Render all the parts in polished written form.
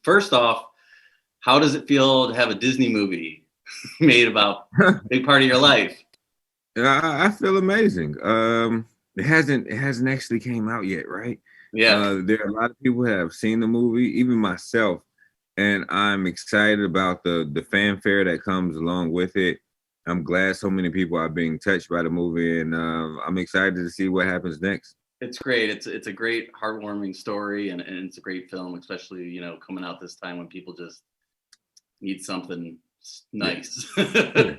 first off, how does it feel to have a Disney movie made about a big part of your life? I feel amazing. It hasn't actually came out yet, right? Yeah, There are a lot of people who have seen the movie, even myself, and I'm excited about the fanfare that comes along with it. I'm glad so many people are being touched by the movie, and I'm excited to see what happens next. it's great. It's a great heartwarming story, and it's a great film, especially coming out this time when people just need something Yeah, nice. yeah.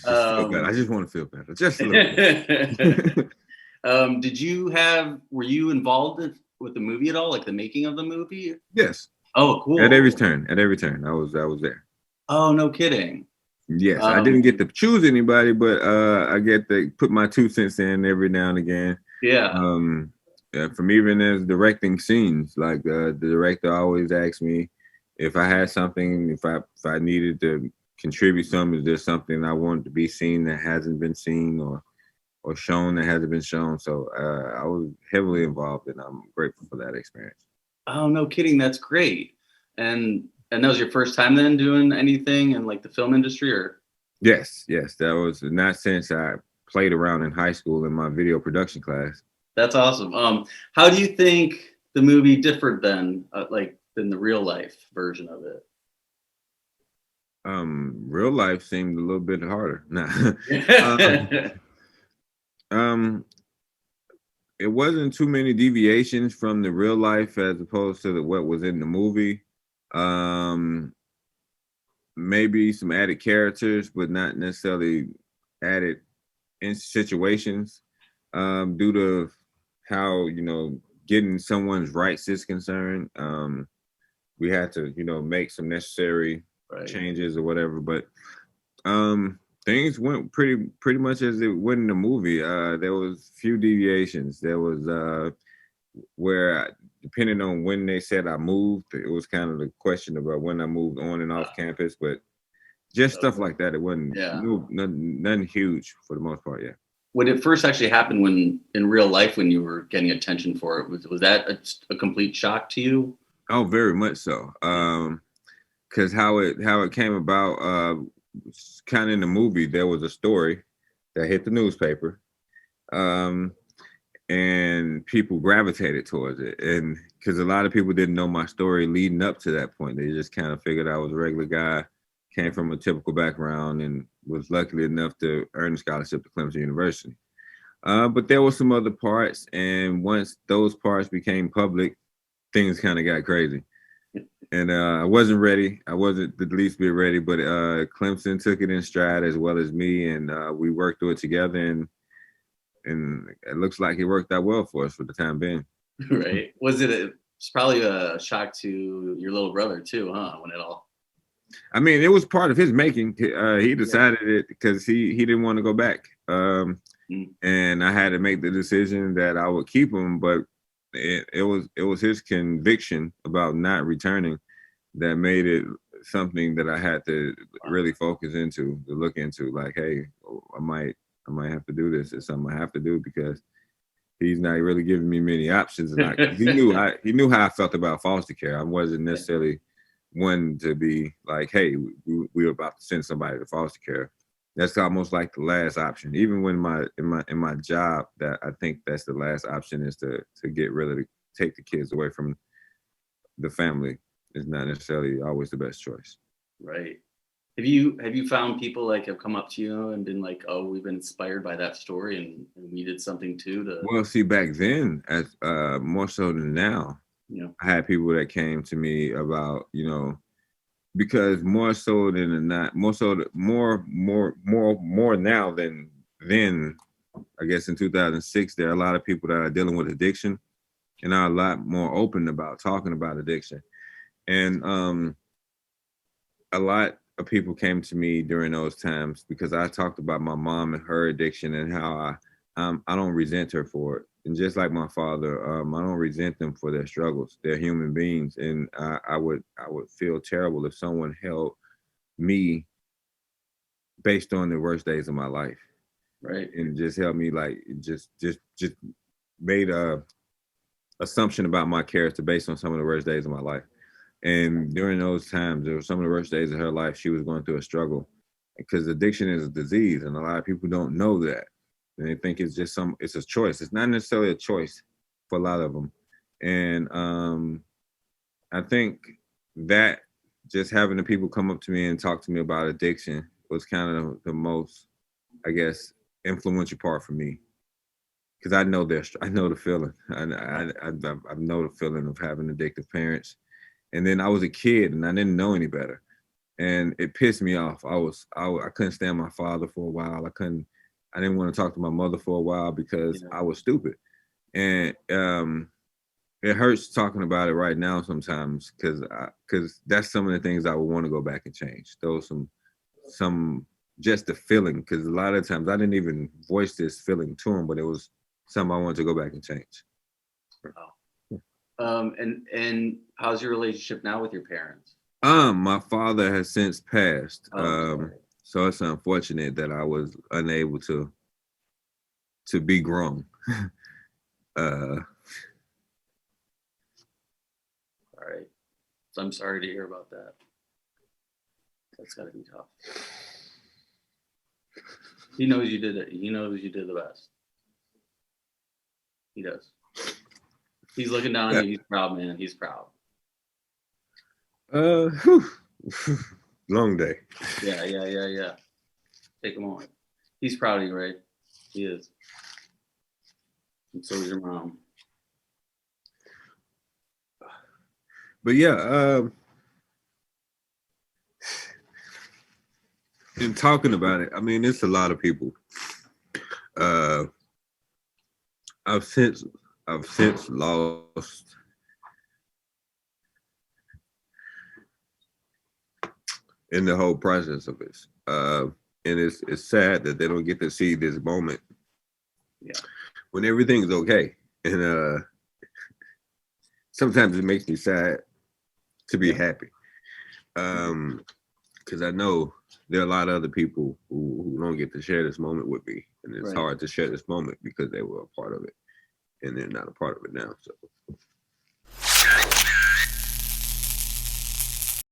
Just feel better. I um, just want to feel better, just a little bit. were you involved with the movie at all, like the making of the movie? Yes, Oh, cool. at every turn, I was there. Oh, no kidding. Yes, I didn't Um, get to choose anybody, but I get to put my 2 cents in every now and again. yeah. Um, from even as directing scenes, like the director always asks me if I had something, if I needed to contribute something, is there something I want to be seen that hasn't been seen or shown that hasn't been shown? So I was heavily involved, and I'm grateful for that experience. Oh, no kidding. That's great. And that was your first time then doing anything in like the film industry, or? Yes, yes, that was not since I played around in high school in my video production class. That's awesome. How do you think the movie differed then, like than the real life version of it? Real life seemed a little bit harder. Nah. um, um, it wasn't too many deviations from the real life as opposed to what was in the movie. Um, Maybe some added characters, but not necessarily added in situations. Due to how getting someone's rights is concerned. We had to make some necessary Right. changes or whatever, but things went pretty much as it went in the movie. There was few deviations. There was where depending on when they said I moved, it was kind of the question about when I moved on and off campus, but just stuff Okay. like that. It wasn't Yeah. nothing huge for the most part. Yeah. When it first actually happened, when in real life, when you were getting attention for it, was that a complete shock to you? Oh, very much so. Because how it came about, kind of in the movie, there was a story that hit the newspaper, um, and people gravitated towards it, and because a lot of people didn't know my story leading up to that point, they just kind of figured I was a regular guy, came from a typical background, and was lucky enough to earn a scholarship to Clemson University. But there were some other parts, and once those parts became public, things kind of got crazy. And I wasn't ready. I wasn't the least bit ready, but Clemson took it in stride as well as me, and we worked through it together, and it looks like it worked out well for us for the time being. Right? It's probably a shock to your little brother too, huh? When it all. I mean, it was part of his making. He Yeah. decided it because he didn't want to go back, Mm. and I had to make the decision that I would keep him, but it was his conviction about not returning that made it something that I had to Wow. really focus into, to look into. Like, hey, I might have to do this. It's something I have to do because he's not really giving me many options. And he knew how I felt about foster care. I wasn't Yeah. necessarily one to be like, hey, we were about to send somebody to foster care. That's almost like the last option. Even when in my job, that I think that's the last option is to get rid of take the kids away from the family is not necessarily always the best choice. Right. Have you found people like have come up to you and been like, "Oh, we've been inspired by that story, and we did something too to, Well, see, back then, as more so than now, you know, I had people that came to me about, because more so than not, more so, more now than then. I guess in 2006, there are a lot of people that are dealing with addiction and are a lot more open about talking about addiction. And a lot of people came to me during those times because I talked about my mom and her addiction and how I don't resent her for it. And just like my father, I don't resent them for their struggles. They're human beings, and I would feel terrible if someone held me based on the worst days of my life right? and just helped me like just made a assumption about my character based on some of the worst days of my life. And during those times, there were some of the worst days of her life. She was going through a struggle because addiction is a disease, and a lot of people don't know that. And they think it's just it's a choice. It's not necessarily a choice for a lot of them. And I think that just having the people come up to me and talk to me about addiction was kind of the most, I guess, influential part for me. Because I know the feeling. I know the feeling of having addictive parents. And then I was a kid and I didn't know any better. And it pissed me off. I couldn't stand my father for a while. I didn't want to talk to my mother for a while because I was stupid. And it hurts talking about it right now sometimes because that's some of the things I would want to go back and change. Those some just the feeling, because a lot of times I didn't even voice this feeling to him, but it was something I wanted to go back and change. Wow. And how's your relationship now with your parents? My father has since passed. Oh, so it's unfortunate that I was unable to be grown. all right. So I'm sorry to hear about that. That's gotta be tough. He knows you did it. He knows you did the best. He does. He's looking down on you. He's proud, man. He's proud. Long day. Yeah. Take a moment. He's proud of you, right? He is. And so is your mom. But yeah, in talking about it, I mean, it's a lot of people. I've since lost in the whole process of this. And it's sad that they don't get to see this moment. Yeah. When everything's okay. And sometimes it makes me sad to be happy. Because I know there are a lot of other people who don't get to share this moment with me. And it's hard to share this moment because they were a part of it. And they're not a part of it now. So